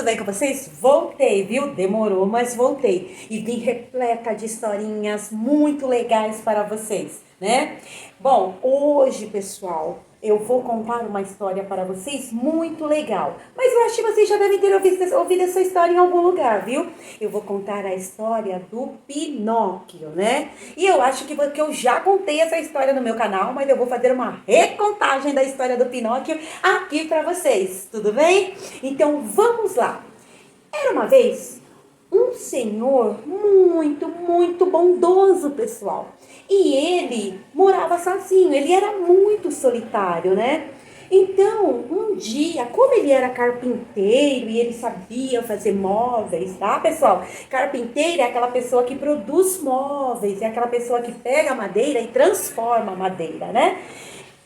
bem com vocês? Voltei, viu? Demorou, mas voltei. E vim repleta de historinhas muito legais para vocês, né? Bom, hoje, pessoal, eu vou contar uma história para vocês muito legal. Mas eu acho que vocês já devem ter ouvido essa história em algum lugar, viu? Eu vou contar a história do Pinóquio, né? E eu acho que eu já contei essa história no meu canal, mas eu vou fazer uma recontagem da história do Pinóquio aqui para vocês, tudo bem? Então vamos lá. Era uma vez um senhor muito bondoso, pessoal. E ele morava sozinho, ele era muito solitário, né? Então, um dia, como ele era carpinteiro e ele sabia fazer móveis, tá, pessoal? Carpinteiro é aquela pessoa que produz móveis, é aquela pessoa que pega a madeira e transforma a madeira, né?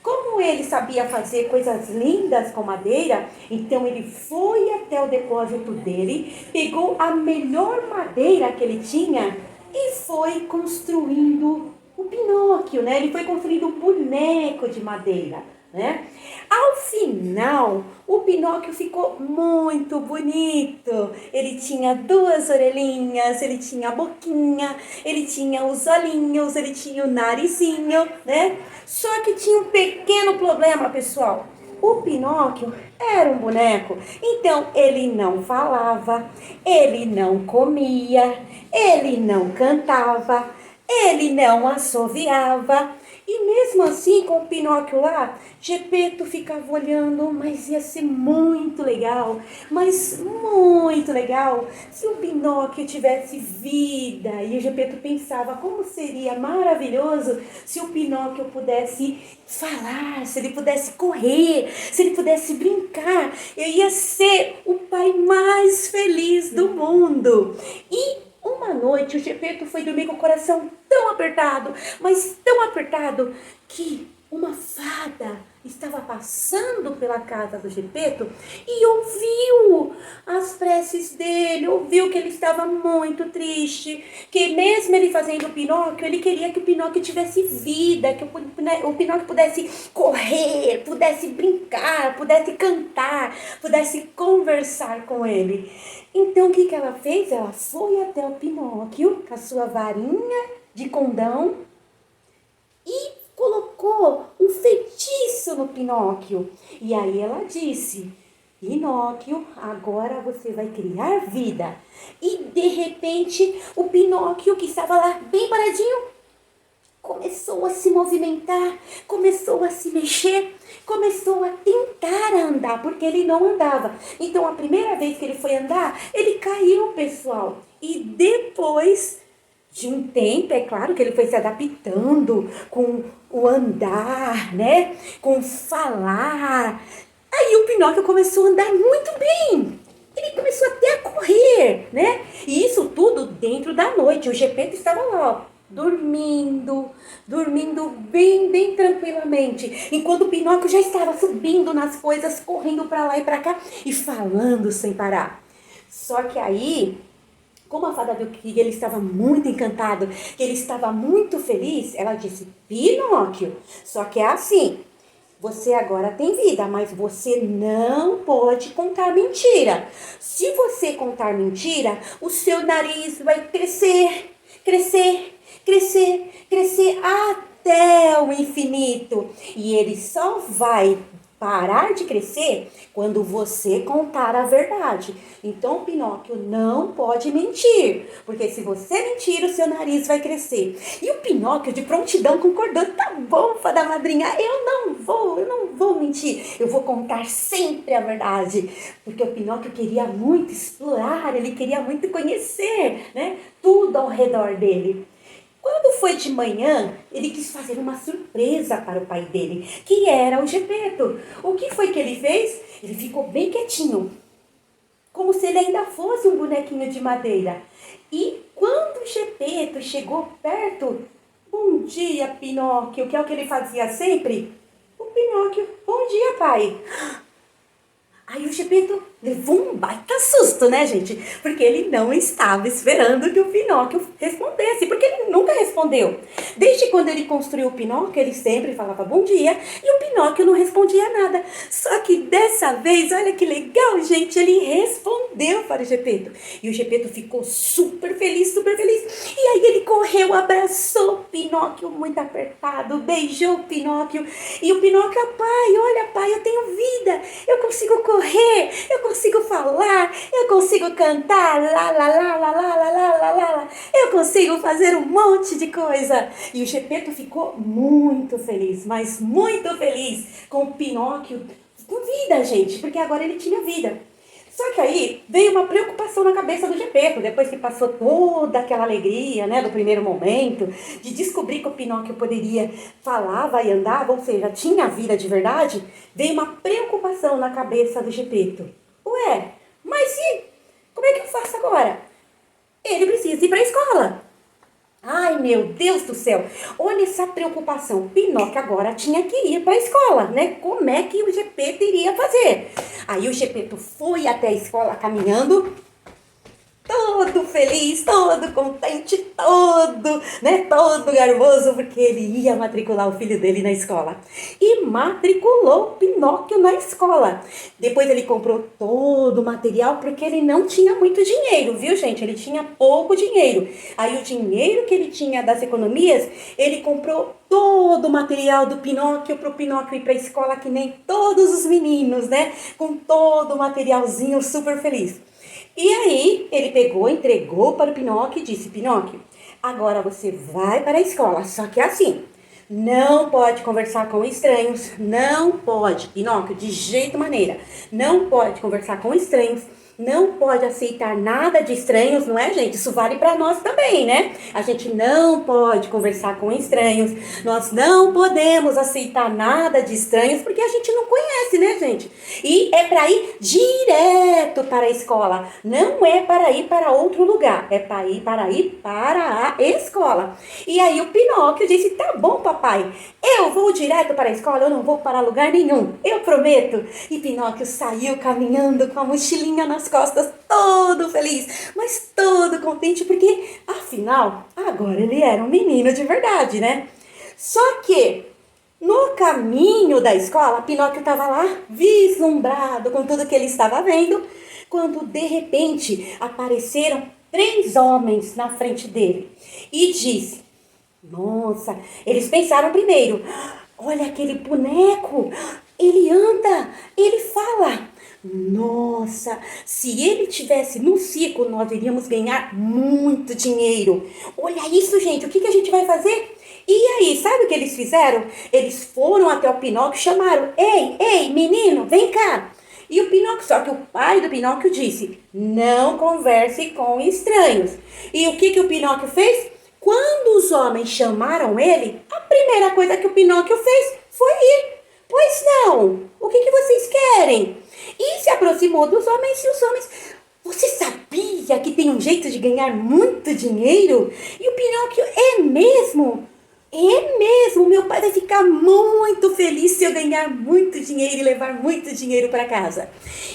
Como ele sabia fazer coisas lindas com madeira, então ele foi até o depósito dele, pegou a melhor madeira que ele tinha e foi construindo o Pinóquio, né? Ele foi construindo um boneco de madeira, né? Ao final, o Pinóquio ficou muito bonito. Ele tinha duas orelhinhas, ele tinha a boquinha, ele tinha os olhinhos, ele tinha o narizinho, né? Só que tinha um pequeno problema, pessoal. O Pinóquio era um boneco, então ele não falava, ele não comia, ele não cantava, ele não assoviava. E mesmo assim, com o Pinóquio lá, Gepeto ficava olhando, mas ia ser muito legal, mas muito legal, se o Pinóquio tivesse vida. E o Gepeto pensava como seria maravilhoso se o Pinóquio pudesse falar, se ele pudesse correr, se ele pudesse brincar. Eu ia ser o pai mais feliz do mundo. E uma noite o Gepeto foi dormir com o coração tão apertado, mas tão apertado, que uma fada estava passando pela casa do Gepeto e ouviu as preces dele, ouviu que ele estava muito triste, que mesmo ele fazendo o Pinóquio, ele queria que o Pinóquio tivesse vida, que o Pinóquio pudesse correr, pudesse brincar, pudesse cantar, pudesse conversar com ele. Então o que ela fez? Ela foi até o Pinóquio com a sua varinha de condão e colocou um feitiço no Pinóquio. E aí ela disse: Pinóquio, agora você vai criar vida. E de repente o Pinóquio, que estava lá bem paradinho, começou a se movimentar, começou a se mexer, começou a tentar andar, porque ele não andava. Então a primeira vez que ele foi andar, ele caiu, pessoal. E depois de um tempo, é claro que ele foi se adaptando com o andar, né? Com o falar. Aí o Pinóquio começou a andar muito bem. Ele começou até a correr, né? E isso tudo dentro da noite. O Gepeto estava lá, ó, dormindo bem tranquilamente. Enquanto o Pinóquio já estava subindo nas coisas, correndo para lá e para cá e falando sem parar. Só que aí, como a fada viu que ele estava muito encantado, que ele estava muito feliz, ela disse: Pinóquio, só que é assim, você agora tem vida, mas você não pode contar mentira. Se você contar mentira, o seu nariz vai crescer, crescer até o infinito. E ele só vai parar de crescer quando você contar a verdade. Então o Pinóquio não pode mentir, porque se você mentir, o seu nariz vai crescer. E o Pinóquio de prontidão concordou: tá bom, fada madrinha, eu não vou mentir, eu vou contar sempre a verdade. Porque o Pinóquio queria muito explorar, ele queria muito conhecer, né, tudo ao redor dele. Quando foi de manhã, ele quis fazer uma surpresa para o pai dele, que era o Gepeto. O que foi que ele fez? Ele ficou bem quietinho, como se ele ainda fosse um bonequinho de madeira. E quando o Gepeto chegou perto: bom dia, Pinóquio, que é o que ele fazia sempre. O Pinóquio: bom dia, pai. Aí o Gepeto levou um baita susto, né, gente? Porque ele não estava esperando que o Pinóquio respondesse, porque ele nunca respondeu. Desde quando ele construiu o Pinóquio, ele sempre falava bom dia e o Pinóquio não respondia nada. Só que dessa vez, olha que legal, gente, ele respondeu para o Gepeto. E o Gepeto ficou super feliz, super feliz. E aí ele correu, abraçou o Pinóquio muito apertado, beijou o Pinóquio. E o Pinóquio, pai, olha, pai, eu tenho vida, eu consigo correr, eu consigo falar, eu consigo cantar, lá, lá, lá, lá, lá, lá, lá, lá, lá, eu consigo fazer um monte de coisa. E o Gepeto ficou muito feliz, mas muito feliz com o Pinóquio com vida, gente, porque agora ele tinha vida. Só que aí veio uma preocupação na cabeça do Gepeto, depois que passou toda aquela alegria, né, do primeiro momento, de descobrir que o Pinóquio poderia, falava e andava, ou seja, tinha vida de verdade, veio uma preocupação na cabeça do Gepeto. Ué, mas e como é que eu faço agora? Ele precisa ir para a escola. Ai, meu Deus do céu, olha essa preocupação. Pinóquio agora tinha que ir para a escola, né? Como é que o Gepeto iria fazer? Aí o Gepeto foi até a escola caminhando, todo feliz, todo contente, todo garboso, porque ele ia matricular o filho dele na escola. E matriculou Pinóquio na escola. Depois ele comprou todo o material, porque ele não tinha muito dinheiro, viu, gente? Ele tinha pouco dinheiro. Aí o dinheiro que ele tinha das economias, ele comprou todo o material do Pinóquio para o Pinóquio ir para a escola, que nem todos os meninos, né? Com todo o materialzinho, super feliz. E aí, ele pegou, entregou para o Pinóquio e disse, Pinóquio, agora você vai para a escola, só que assim, não pode conversar com estranhos, não pode, Pinóquio, de jeito maneira, não pode conversar com estranhos, não pode aceitar nada de estranhos, não é, gente? Isso vale para nós também, né? A gente não pode conversar com estranhos, nós não podemos aceitar nada de estranhos, porque a gente não conhece, né, gente? E é para ir direto para a escola, não é para ir para outro lugar, é para ir para a escola. E aí o Pinóquio disse, tá bom, papai, eu vou direto para a escola, eu não vou para lugar nenhum, eu prometo. E Pinóquio saiu caminhando com a mochilinha nas costas, todo feliz, mas todo contente, porque afinal, agora ele era um menino de verdade, né? Só que no caminho da escola, Pinóquio estava lá vislumbrado com tudo que ele estava vendo, quando de repente apareceram 3 homens na frente dele e disse, nossa, eles pensaram primeiro, olha aquele boneco, ele anda, ele fala. Nossa, se ele tivesse no circo, nós iríamos ganhar muito dinheiro. Olha isso, gente, o que a gente vai fazer? E aí, sabe o que eles fizeram? Eles foram até o Pinóquio e chamaram, ei, menino, vem cá. E o Pinóquio, só que o pai do Pinóquio disse, não converse com estranhos. E o que o Pinóquio fez? Quando os homens chamaram ele, a primeira coisa que o Pinóquio fez foi ir. Pois não, o que vocês querem? E se aproximou dos homens e os homens... Você sabia que tem um jeito de ganhar muito dinheiro? E o Pinóquio, é mesmo? É mesmo, meu pai vai ficar muito feliz se eu ganhar muito dinheiro e levar muito dinheiro para casa.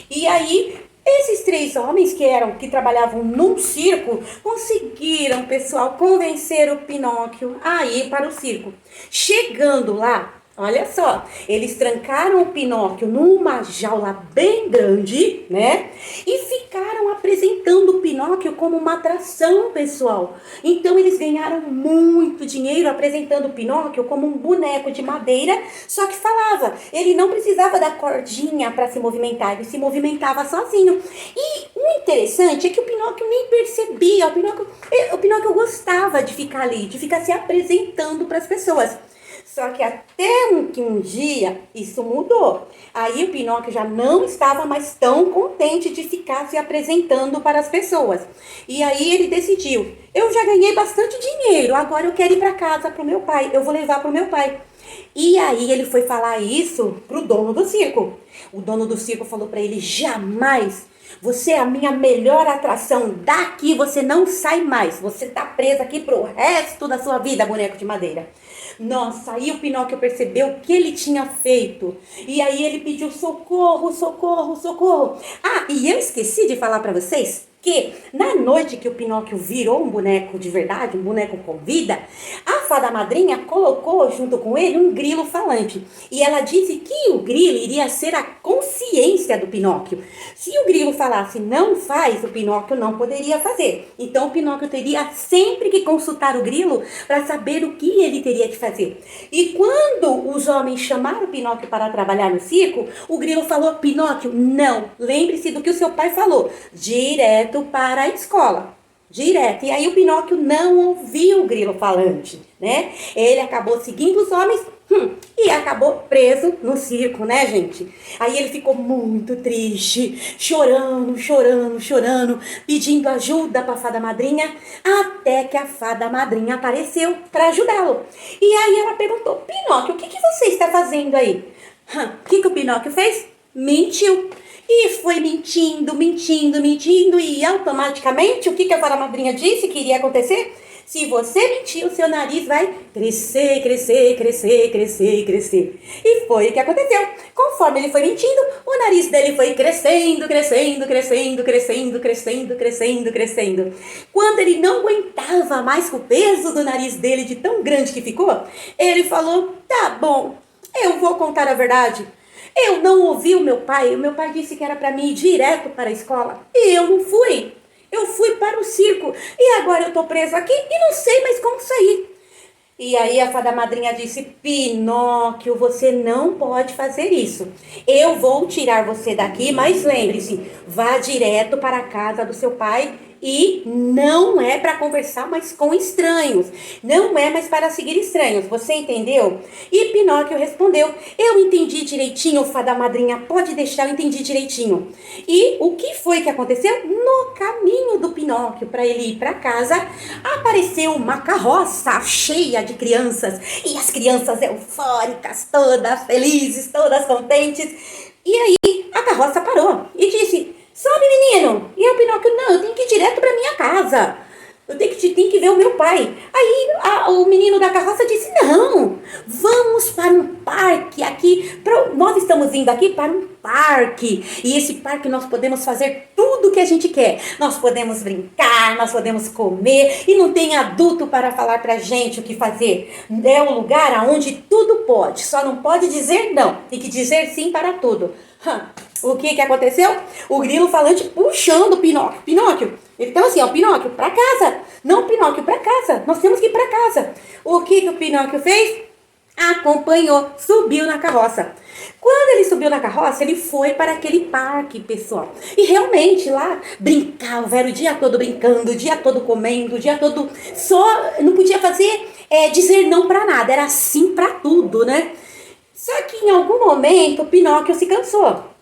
E aí... esses 3 homens que trabalhavam num circo conseguiram, pessoal, convencer o Pinóquio a ir para o circo. Chegando lá, olha só, eles trancaram o Pinóquio numa jaula bem grande, né? E ficaram apresentando o Pinóquio como uma atração, pessoal. Então eles ganharam muito dinheiro apresentando o Pinóquio como um boneco de madeira, só que falava. Ele não precisava da cordinha para se movimentar, ele se movimentava sozinho. E o interessante é que o Pinóquio nem percebia, o Pinóquio gostava de ficar ali, de ficar se apresentando para as pessoas. Só que até um dia isso mudou. Aí o Pinóquio já não estava mais tão contente de ficar se apresentando para as pessoas. E aí ele decidiu, eu já ganhei bastante dinheiro, agora eu quero ir para casa para o meu pai, eu vou levar para o meu pai. E aí ele foi falar isso pro dono do circo. O dono do circo falou para ele, jamais, você é a minha melhor atração, daqui você não sai mais, você tá preso aqui pro resto da sua vida, boneco de madeira. Nossa, aí o Pinóquio percebeu o que ele tinha feito. E aí ele pediu socorro, socorro, socorro. Ah, e eu esqueci de falar para vocês que na noite que o Pinóquio virou um boneco de verdade, um boneco com vida, a fada madrinha colocou junto com ele um grilo falante. E ela disse que o grilo iria ser a consciência do Pinóquio. Se o grilo falasse não faz, o Pinóquio não poderia fazer. Então o Pinóquio teria sempre que consultar o grilo para saber o que ele teria que fazer. E quando os homens chamaram o Pinóquio para trabalhar no circo, o grilo falou: Pinóquio, não, lembre-se do que o seu pai falou, direto para a escola. Direto. E aí o Pinóquio não ouviu o grilo falante, né? Ele acabou seguindo os homens e acabou preso no circo, né, gente? Aí ele ficou muito triste, chorando, chorando, chorando, pedindo ajuda para a fada madrinha, até que a fada madrinha apareceu para ajudá-lo. E aí ela perguntou: Pinóquio, o que você está fazendo aí? O que o Pinóquio fez? Mentiu. E foi mentindo, mentindo, mentindo, e automaticamente o que a fada madrinha disse que iria acontecer? Se você mentir, o seu nariz vai crescer, crescer, crescer, crescer, crescer. E foi o que aconteceu. Conforme ele foi mentindo, o nariz dele foi crescendo, crescendo, crescendo, crescendo, crescendo, crescendo, crescendo. Quando ele não aguentava mais com o peso do nariz dele, de tão grande que ficou, ele falou: tá bom, eu vou contar a verdade. Eu não ouvi o meu pai disse que era para mim ir direto para a escola, e eu não fui. Eu fui para o circo, e agora eu tô preso aqui e não sei mais como sair. E aí a fada madrinha disse: Pinóquio, você não pode fazer isso. Eu vou tirar você daqui, mas lembre-se, vá direto para a casa do seu pai. E não é para conversar mais com estranhos. Não é mais para seguir estranhos. Você entendeu? E Pinóquio respondeu: eu entendi direitinho, fada madrinha. Pode deixar, eu entendi direitinho. E o que foi que aconteceu? No caminho do Pinóquio, para ele ir para casa, apareceu uma carroça cheia de crianças. E as crianças eufóricas, todas felizes, todas contentes. E aí a carroça parou e disse: sobe, menino! E o Pinóquio: não, eu tenho que ir direto para minha casa. Eu tenho que ver o meu pai. Aí o menino da carroça disse: não, vamos para um parque aqui. Nós estamos indo aqui para um parque. E esse parque nós podemos fazer tudo o que a gente quer. Nós podemos brincar, nós podemos comer. E não tem adulto para falar pra gente o que fazer. É um lugar onde tudo pode. Só não pode dizer não. Tem que dizer sim para tudo. O que aconteceu? O grilo falante puxando o Pinóquio. Pinóquio, ele estava assim, ó: Pinóquio, para casa. Não, Pinóquio, para casa. Nós temos que ir para casa. O que o Pinóquio fez? Acompanhou, subiu na carroça. Quando ele subiu na carroça, ele foi para aquele parque, pessoal. E realmente lá brincava, era o dia todo brincando, o dia todo comendo, o dia todo só não podia fazer, dizer não para nada, era sim para tudo, né? Só que em algum momento o Pinóquio se cansou.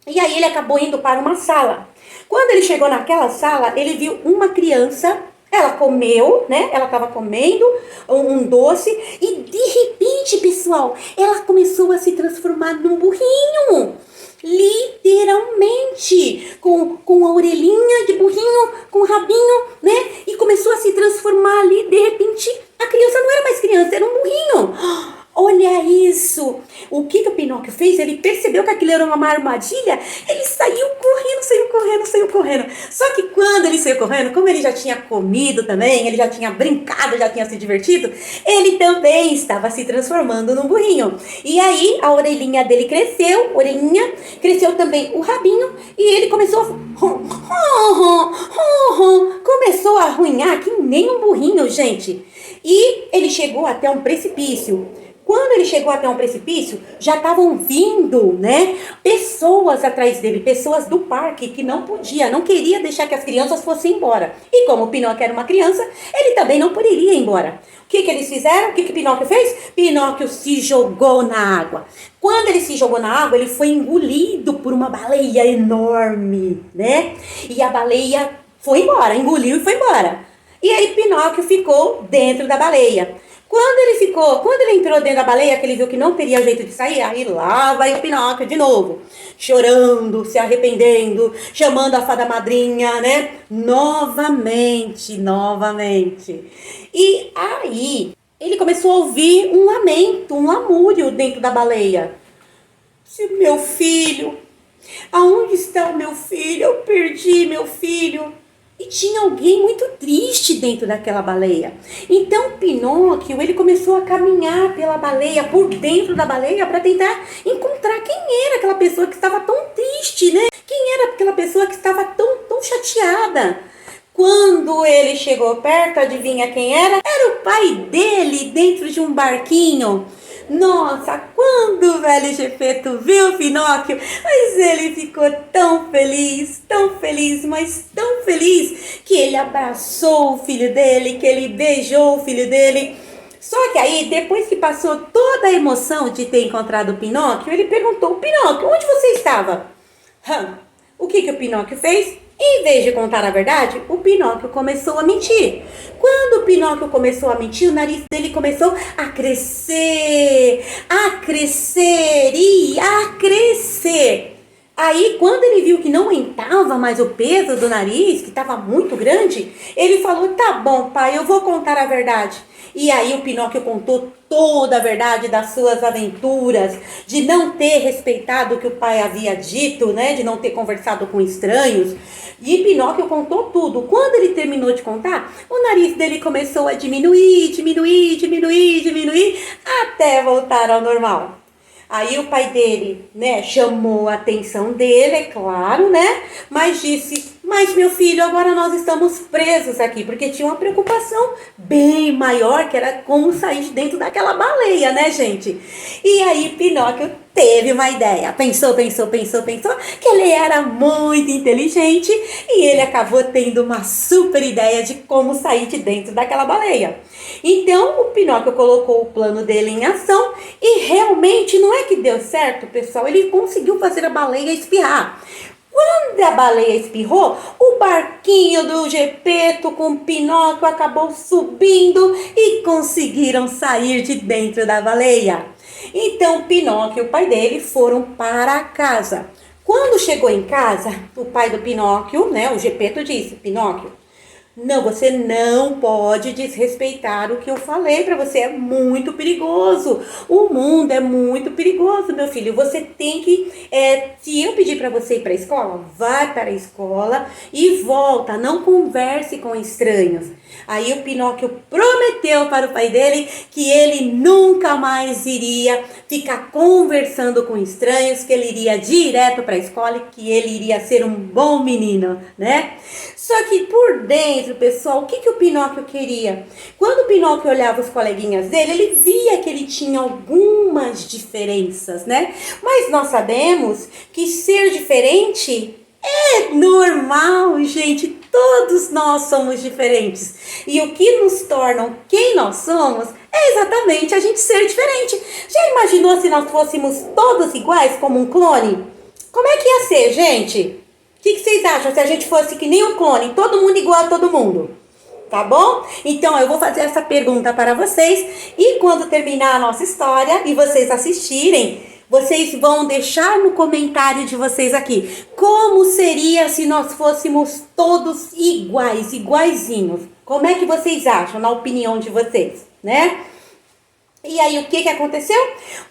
E aí ele acabou indo para uma sala. Quando ele chegou naquela sala, ele viu uma criança. Ela comeu, né? Ela estava comendo um doce. E de repente, pessoal, ela começou a se transformar num burrinho. Literalmente. Com a orelhinha de burrinho, com o rabinho, né? E começou a se transformar ali. De repente, a criança não era mais criança, era um burrinho. Olha isso! O que o Pinóquio fez? Ele percebeu que aquilo era uma armadilha. Ele saiu correndo, saiu correndo, saiu correndo. Só que quando ele saiu correndo, como ele já tinha comido também, ele já tinha brincado, já tinha se divertido, ele também estava se transformando num burrinho. E aí a orelhinha dele cresceu, cresceu também o rabinho, e ele começou começou a arranhar que nem um burrinho, gente. E ele chegou até um precipício. Quando ele chegou até um precipício, já estavam vindo, né, pessoas atrás dele, pessoas do parque que não queria deixar que as crianças fossem embora. E como o Pinóquio era uma criança, ele também não poderia ir embora. O que eles fizeram? O que Pinóquio fez? Pinóquio se jogou na água. Quando ele se jogou na água, ele foi engolido por uma baleia enorme, né? E a baleia foi embora, engoliu e foi embora. E aí Pinóquio ficou dentro da baleia. Quando ele entrou dentro da baleia, que ele viu que não teria jeito de sair, aí lá vai o Pinóquio de novo, chorando, se arrependendo, chamando a fada madrinha, né? Novamente. E aí ele começou a ouvir um lamento, um lamúrio dentro da baleia. Meu filho, aonde está o meu filho? Eu perdi meu filho. E tinha alguém muito triste dentro daquela baleia. Então Pinóquio, ele começou a caminhar pela baleia, por dentro da baleia, para tentar encontrar quem era aquela pessoa que estava tão triste, né? Quem era aquela pessoa que estava tão chateada. Quando ele chegou perto, adivinha quem era? Era o pai dele dentro de um barquinho. Nossa, quando o velho Gepeto viu Pinóquio, mas ele ficou tão feliz, mas tão feliz, que ele abraçou o filho dele, que ele beijou o filho dele. Só que aí, depois que passou toda a emoção de ter encontrado o Pinóquio, ele perguntou: Pinóquio, onde você estava? O que o Pinóquio fez? Em vez de contar a verdade, o Pinóquio começou a mentir. Quando o Pinóquio começou a mentir, o nariz dele começou a crescer e a crescer. Aí, quando ele viu que não aguentava mais o peso do nariz, que estava muito grande, ele falou: tá bom, pai, eu vou contar a verdade. E aí o Pinóquio contou toda a verdade das suas aventuras, de não ter respeitado o que o pai havia dito, né? De não ter conversado com estranhos. E Pinóquio contou tudo. Quando ele terminou de contar, o nariz dele começou a diminuir, até voltar ao normal. Aí o pai dele, né, chamou a atenção dele, é claro, né? Mas disse: mas meu filho, agora nós estamos presos aqui, porque tinha uma preocupação bem maior, que era como sair de dentro daquela baleia, né, gente? E aí Pinóquio teve uma ideia, pensou, que ele era muito inteligente e ele acabou tendo uma super ideia de como sair de dentro daquela baleia. Então o Pinóquio colocou o plano dele em ação e realmente não é que deu certo, pessoal, ele conseguiu fazer a baleia espirrar. Quando a baleia espirrou, o barquinho do Gepeto com o Pinóquio acabou subindo e conseguiram sair de dentro da baleia. Então Pinóquio e o pai dele foram para casa. Quando chegou em casa, o pai do Pinóquio, né, o Gepeto, disse: Pinóquio, não, você não pode desrespeitar o que eu falei para você, é muito perigoso. O mundo é muito perigoso, meu filho. Você tem que, se eu pedir para você ir para a escola, vai para a escola e volta, não converse com estranhos. Aí o Pinóquio prometeu para o pai dele que ele nunca mais iria ficar conversando com estranhos, que ele iria direto para a escola e que ele iria ser um bom menino, né? Só que por dentro, pessoal, o que o Pinóquio queria? Quando o Pinóquio olhava os coleguinhas dele, ele via que ele tinha algumas diferenças, né? Mas nós sabemos que ser diferente é normal, gente. Todos nós somos diferentes. E o que nos torna quem nós somos é exatamente a gente ser diferente. Já imaginou se nós fôssemos todos iguais, como um clone? Como é que ia ser, gente? O que vocês acham se a gente fosse que nem um clone, todo mundo igual a todo mundo? Tá bom? Então eu vou fazer essa pergunta para vocês e quando terminar a nossa história e vocês assistirem, vocês vão deixar no comentário de vocês aqui como seria se nós fôssemos todos iguaizinhos. Como é que vocês acham, na opinião de vocês, né? E aí o que aconteceu?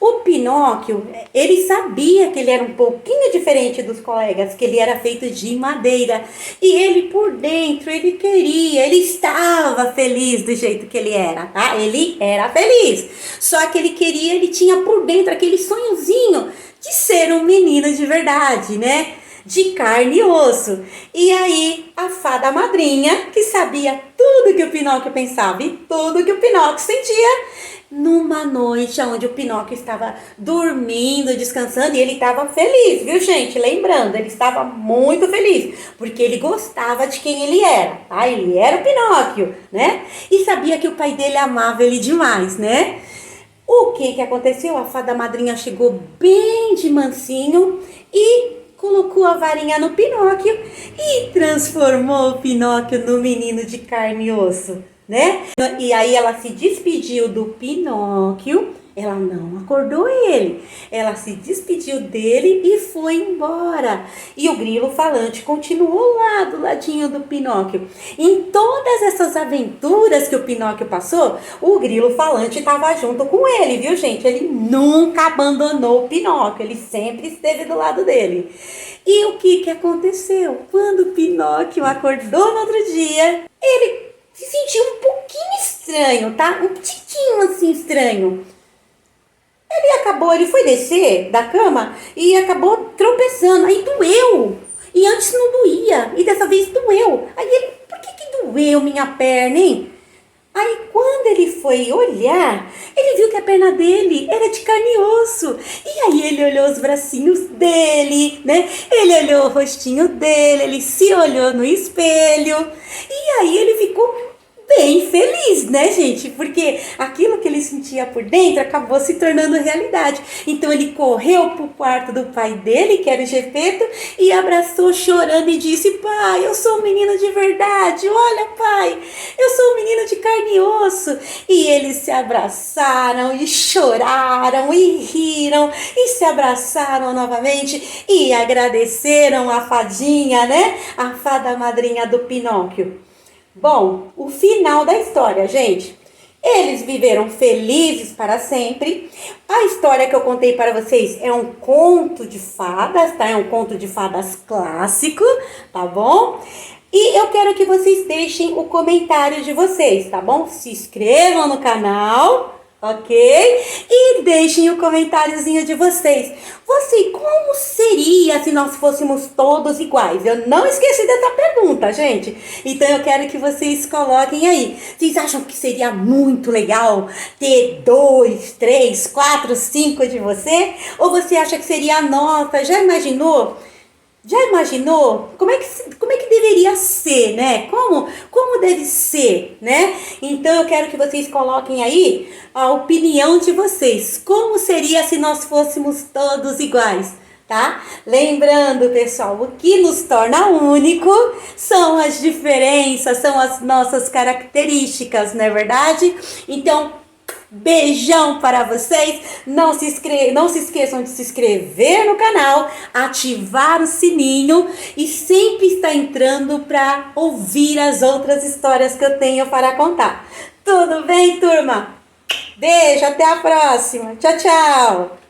O Pinóquio, ele sabia que ele era um pouquinho diferente dos colegas, que ele era feito de madeira. E ele por dentro, ele estava feliz do jeito que ele era, tá? Ele era feliz. Só que ele tinha por dentro aquele sonhozinho de ser um menino de verdade, né? De carne e osso. E aí a fada madrinha, que sabia tudo que o Pinóquio pensava e tudo que o Pinóquio sentia, numa noite onde o Pinóquio estava dormindo, descansando, e ele estava feliz, viu, gente? Lembrando, ele estava muito feliz, porque ele gostava de quem ele era, tá? Ele era o Pinóquio, né? E sabia que o pai dele amava ele demais, né? O que aconteceu? A fada madrinha chegou bem de mansinho e colocou a varinha no Pinóquio e transformou o Pinóquio no menino de carne e osso, né? E aí ela se despediu do Pinóquio Ela não acordou ele. Ela se despediu dele e foi embora. E o grilo falante continuou lá do ladinho do Pinóquio. Em todas essas aventuras que o Pinóquio passou, o grilo falante estava junto com ele, viu, gente? Ele nunca abandonou o Pinóquio, ele sempre esteve do lado dele. E o que aconteceu? Quando o Pinóquio acordou no outro dia, ele se sentiu um pouquinho estranho, tá? Um tiquinho assim estranho. Ele foi descer da cama e acabou tropeçando. Aí doeu. E antes não doía. E dessa vez doeu. Aí ele, por que doeu minha perna, hein? Aí quando ele foi olhar, ele viu que a perna dele era de carne e osso. E aí ele olhou os bracinhos dele, né? Ele olhou o rostinho dele, ele se olhou no espelho. E aí ele ficou bem feliz, né, gente? Porque aquilo que ele sentia por dentro acabou se tornando realidade. Então ele correu pro quarto do pai dele, que era o Gepeto, e abraçou chorando e disse: pai, eu sou um menino de verdade. Olha, pai, eu sou um menino de carne e osso. E eles se abraçaram e choraram e riram e se abraçaram novamente e agradeceram a fadinha, né? A fada madrinha do Pinóquio. Bom, o final da história, gente. Eles viveram felizes para sempre. A história que eu contei para vocês é um conto de fadas, tá? É um conto de fadas clássico, tá bom? E eu quero que vocês deixem o comentário de vocês, tá bom? Se inscrevam no canal, ok? E deixem o comentáriozinho de vocês. Como seria se nós fôssemos todos iguais? Eu não esqueci dessa pergunta, gente. Então eu quero que vocês coloquem aí. Vocês acham que seria muito legal ter 2, 3, 4, 5 de você? Ou você acha que seria a nota? Já imaginou? Já imaginou como é que deveria ser, né? Como deve ser, né? Então eu quero que vocês coloquem aí a opinião de vocês. Como seria se nós fôssemos todos iguais, tá? Lembrando, pessoal, o que nos torna único são as diferenças, são as nossas características, não é verdade? Então, beijão para vocês. Não se esqueçam de se inscrever no canal, ativar o sininho e sempre estar entrando para ouvir as outras histórias que eu tenho para contar. Tudo bem, turma? Beijo, até a próxima. Tchau, tchau.